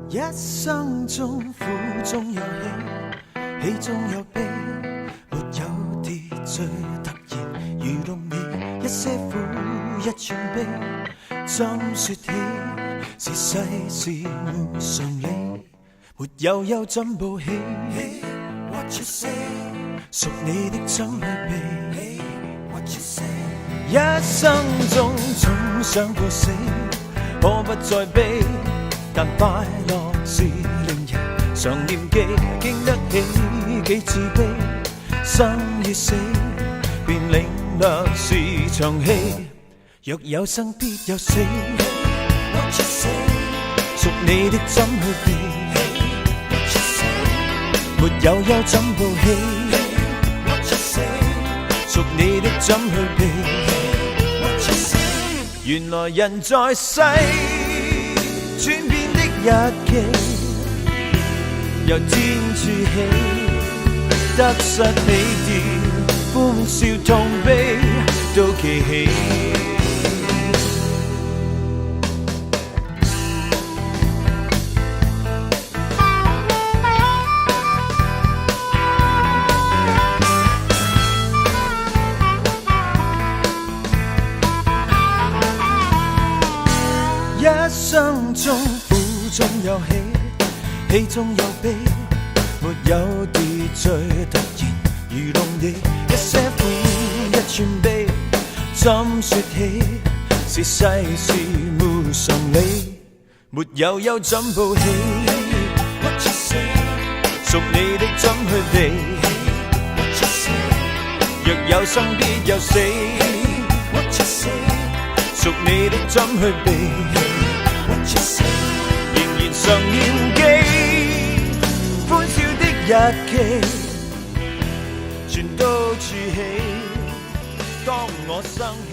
一生中苦中有喜，喜中有悲，沒有秩序突然愚弄你，一些苦一串悲，怎說起是世事沒常理，沒有憂怎報喜 What you say 屬你的怎去避 What you say 一生中總想過死，可不再悲，但快樂是令人常念記，經得起幾次悲，生與死便領略是場戲，若有生必有死 What you say 屬你的怎去避 What you say 沒有憂怎報喜 What you say 屬你的怎去避 What you say 原來人在世轉變的日期，由天處起，得失起跌，歡笑痛悲都記起。一生中苦中有喜，喜中有悲，沒有秩序突然愚弄你，一些苦一串悲，怎說起是世事無常理，沒有憂怎報喜 What you say 屬你的怎去避 What you say 若有生必有死 What you say 屬你的怎去避仍然常念記，歡笑的日期，全都儲起。當我生氣。